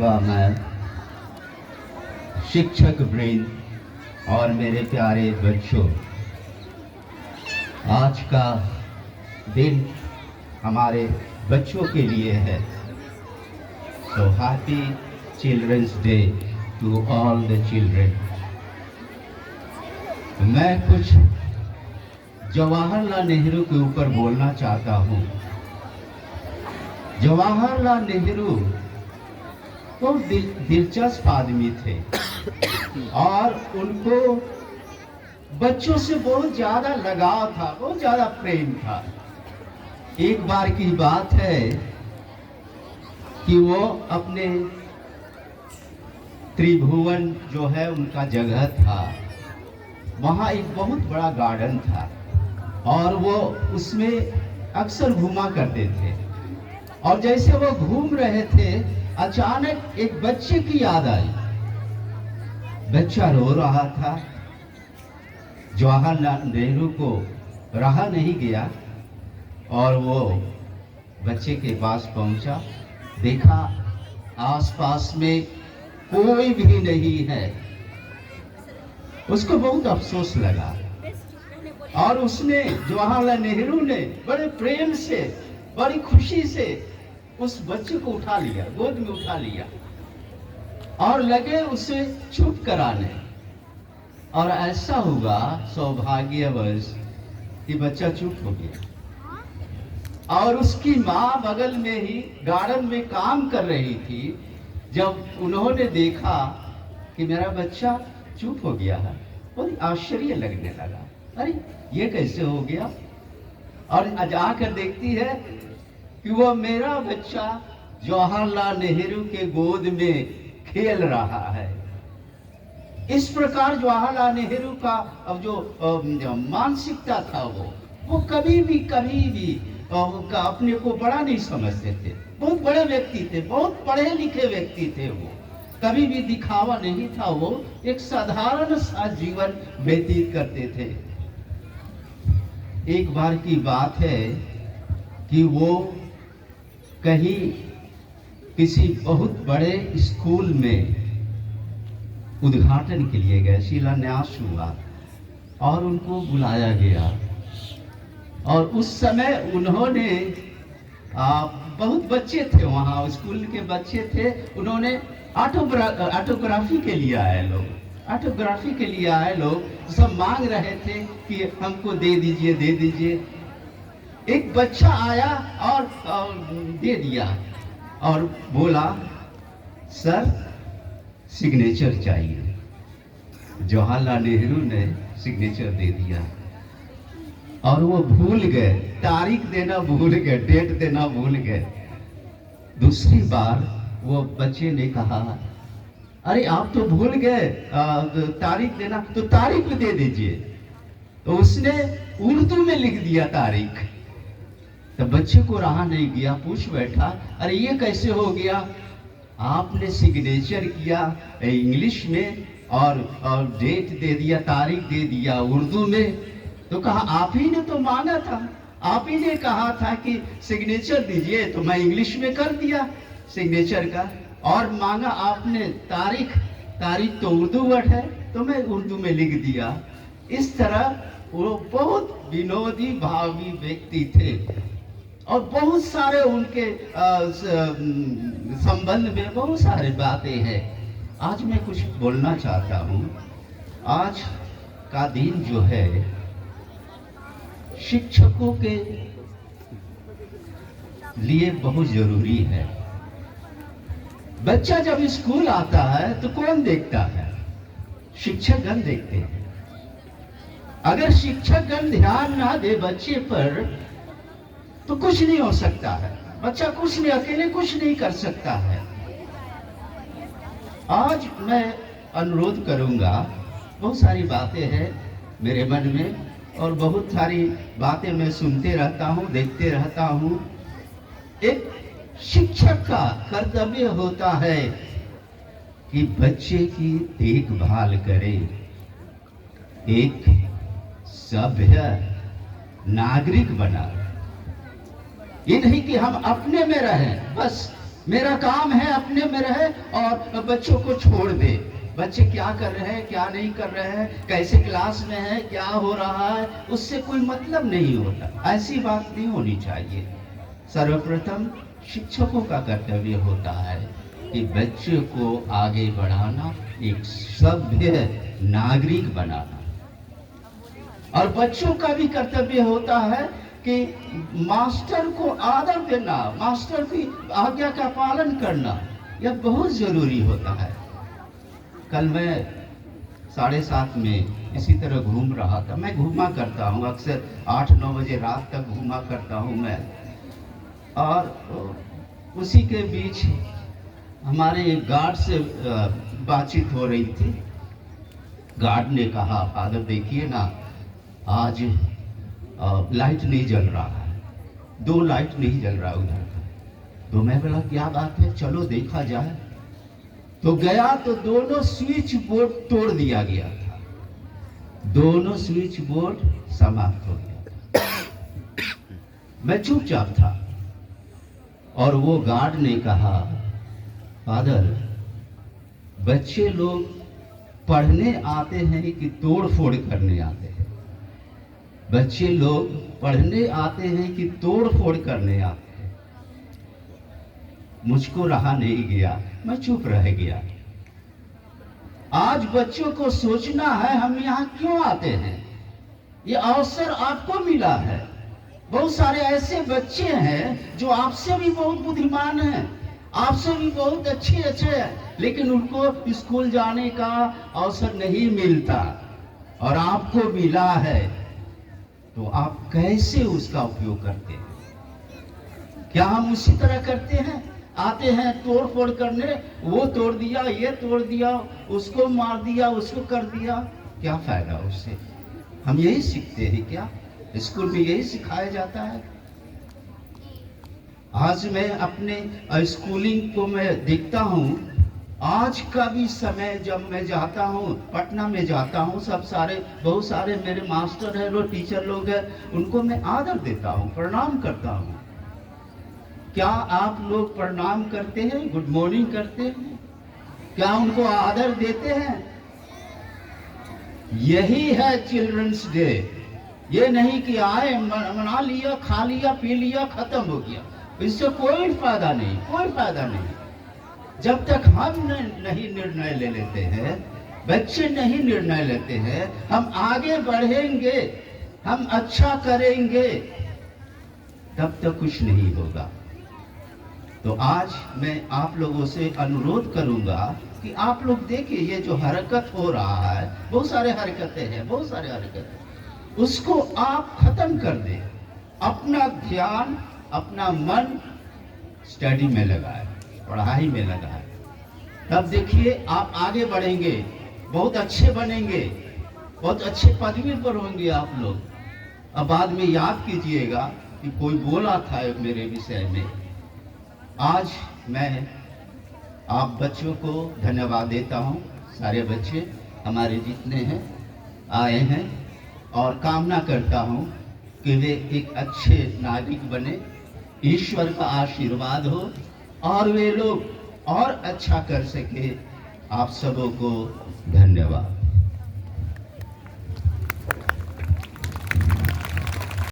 मैं शिक्षक वृंद और मेरे प्यारे बच्चों, आज का दिन हमारे बच्चों के लिए है। So happy children's day to all the children. मैं कुछ जवाहरलाल नेहरू के ऊपर बोलना चाहता हूँ। जवाहरलाल नेहरू बहुत दिलचस्प आदमी थे और उनको बच्चों से बहुत ज्यादा लगाव था, बहुत ज्यादा प्रेम था। एक बार की बात है कि वो अपने त्रिभुवन जो है उनका जगह था, वहाँ एक बहुत बड़ा गार्डन था और वो उसमें अक्सर घूमा करते थे। और जैसे वो घूम रहे थे, अचानक एक बच्चे की याद आई। बच्चा रो रहा था। जवाहरलाल नेहरू को रहा नहीं गया और वो बच्चे के पास पहुंचा। देखा आसपास में कोई भी नहीं है। उसको बहुत अफसोस लगा और उसने, जवाहरलाल नेहरू ने बड़े प्रेम से, बड़ी खुशी से उस बच्चे को उठा लिया, गोद में उठा लिया और लगे उसे चुप कराने। और ऐसा हुआ सौभाग्यवश कि बच्चा चुप हो गया और उसकी माँ बगल में ही गार्डन में काम कर रही थी। जब उन्होंने देखा कि मेरा बच्चा चुप हो गया है, बहुत आश्चर्य लगने लगा। अरे ये कैसे हो गया? और जाकर देखती है कि वो मेरा बच्चा जवाहरलाल नेहरू के गोद में खेल रहा है। इस प्रकार जवाहरलाल नेहरू का अब जो मानसिकता था, वो कभी भी अपने को बड़ा नहीं समझते थे। बहुत बड़े व्यक्ति थे, बहुत पढ़े लिखे व्यक्ति थे। वो कभी भी दिखावा नहीं था। वो एक साधारण सा जीवन व्यतीत करते थे। एक बार की बात है कि वो कहीं किसी बहुत बड़े स्कूल में उद्घाटन के लिए गए, शिलान्यास हुआ और उनको बुलाया गया। और उस समय उन्होंने बहुत बच्चे थे वहाँ, स्कूल के बच्चे थे। उन्होंने ऑटोग्राफी के लिए आए लोग, ऑटोग्राफी के लिए आए लोग सब मांग रहे थे कि हमको दे दीजिए, दे दीजिए। एक बच्चा आया और दे दिया और बोला, सर सिग्नेचर चाहिए। जवाहरलाल नेहरू ने सिग्नेचर दे दिया और वो भूल गए, तारीख देना भूल गए, डेट देना भूल गए। दूसरी बार वो बच्चे ने कहा, अरे आप तो भूल गए तारीख देना, तो तारीख भी दे दीजिए। तो उसने उर्दू में लिख दिया तारीख। तो बच्चे को रहा नहीं गया, पूछ बैठा, अरे ये कैसे हो गया? आपने सिग्नेचर किया इंग्लिश में और डेट दे दिया, तारीख दे दिया उर्दू में। तो कहा, आप ही ने तो मांगा था, आप ही ने कहा था कि सिग्नेचर दीजिए, तो मैं इंग्लिश में कर दिया सिग्नेचर का। और मांगा आपने तारीख, तारीख तो उर्दू वर्ड है, तो मैं उर्दू में लिख दिया। इस तरह वो बहुत विनोदी भावी व्यक्ति थे और बहुत सारे उनके संबंध में बहुत सारी बातें हैं। आज मैं कुछ बोलना चाहता हूँ। आज का दिन जो है शिक्षकों के लिए बहुत जरूरी है। बच्चा जब स्कूल आता है तो कौन देखता है? शिक्षकगण देखते हैं। अगर शिक्षकगण ध्यान ना दे बच्चे पर तो कुछ नहीं हो सकता है। बच्चा कुछ नहीं, अकेले कुछ नहीं कर सकता है। आज मैं अनुरोध करूंगा, बहुत सारी बातें हैं मेरे मन में और बहुत सारी बातें मैं सुनते रहता हूँ, देखते रहता हूँ। एक शिक्षक का कर्तव्य होता है कि बच्चे की देखभाल करे, एक सभ्य नागरिक बना। ये नहीं कि हम अपने में रहें, बस मेरा काम है अपने में रहे और बच्चों को छोड़ दे। बच्चे क्या कर रहे हैं, क्या नहीं कर रहे हैं, कैसे क्लास में है, क्या हो रहा है, उससे कोई मतलब नहीं होता। ऐसी बात नहीं होनी चाहिए। सर्वप्रथम शिक्षकों का कर्तव्य होता है कि बच्चे को आगे बढ़ाना, एक सभ्य नागरिक बनाना। और बच्चों का भी कर्तव्य होता है कि मास्टर को आदर देना, मास्टर की आज्ञा का पालन करना, यह बहुत जरूरी होता है। कल मैं 7:30 में इसी तरह घूम रहा था। मैं घूमा करता हूँ अक्सर 8-9 बजे रात तक घूमा करता हूँ मैं। और उसी के बीच हमारे एक गार्ड से बातचीत हो रही थी। गार्ड ने कहा, फादर देखिए ना, आज लाइट नहीं जल रहा है, 2 लाइट नहीं जल रहा उधर। तो मैं बोला क्या बात है, चलो देखा जाए। तो गया तो दोनों स्विच बोर्ड तोड़ दिया गया था, दोनों स्विच बोर्ड समाप्त हो गया। मैं चुपचाप था और वो गार्ड ने कहा, फादर बच्चे लोग पढ़ने आते हैं कि तोड़ फोड़ करने आते हैं? बच्चे लोग पढ़ने आते हैं कि तोड़ फोड़ करने आते हैं? मुझको रहा नहीं गया, मैं चुप रह गया। आज बच्चों को सोचना है हम यहाँ क्यों आते हैं। ये अवसर आपको मिला है। बहुत सारे ऐसे बच्चे हैं जो आपसे भी बहुत बुद्धिमान हैं, आपसे भी बहुत अच्छे हैं, लेकिन उनको स्कूल जाने का अवसर नहीं मिलता और आपको मिला है। तो आप कैसे उसका उपयोग करते हैं? क्या हम उसी तरह करते हैं? आते हैं तोड़ फोड़ करने, वो तोड़ दिया, ये तोड़ दिया, उसको मार दिया, उसको कर दिया, क्या फायदा उससे? हम यही सीखते हैं क्या? स्कूल में यही सिखाया जाता है? आज मैं अपने स्कूलिंग को मैं देखता हूँ, आज का भी समय जब मैं जाता हूँ, पटना में जाता हूँ, बहुत सारे मेरे मास्टर हैं, वो टीचर लोग हैं, उनको मैं आदर देता हूँ, प्रणाम करता हूँ। क्या आप लोग प्रणाम करते हैं, गुड मॉर्निंग करते हैं? क्या उनको आदर देते हैं? यही है चिल्ड्रंस डे। ये नहीं कि आए, मना लिया, खा लिया, पी लिया, खत्म हो गया। इससे कोई फायदा नहीं, कोई फायदा नहीं। जब तक हम नहीं निर्णय ले लेते हैं, बच्चे नहीं निर्णय लेते हैं, हम आगे बढ़ेंगे, हम अच्छा करेंगे, तब तक कुछ नहीं होगा। तो आज मैं आप लोगों से अनुरोध करूंगा कि आप लोग देखिए, ये जो हरकत हो रहा है, बहुत सारे हरकतें हैं, बहुत सारे हरकतें, उसको आप खत्म कर दें। अपना ध्यान, अपना मन स्टडी में लगाए, पढ़ाई में लगाए। तब देखिए आप आगे बढ़ेंगे, बहुत अच्छे बनेंगे, बहुत अच्छे पदवी पर होंगे आप लोग। अब बाद में याद कीजिएगा कि कोई बोला था मेरे विषय में। आज मैं आप बच्चों को धन्यवाद देता हूँ। सारे बच्चे हमारे जितने हैं आए हैं, और कामना करता हूँ कि वे एक अच्छे नागरिक बने, ईश्वर का आशीर्वाद हो और वे लोग और अच्छा कर सके। आप सबों को धन्यवाद।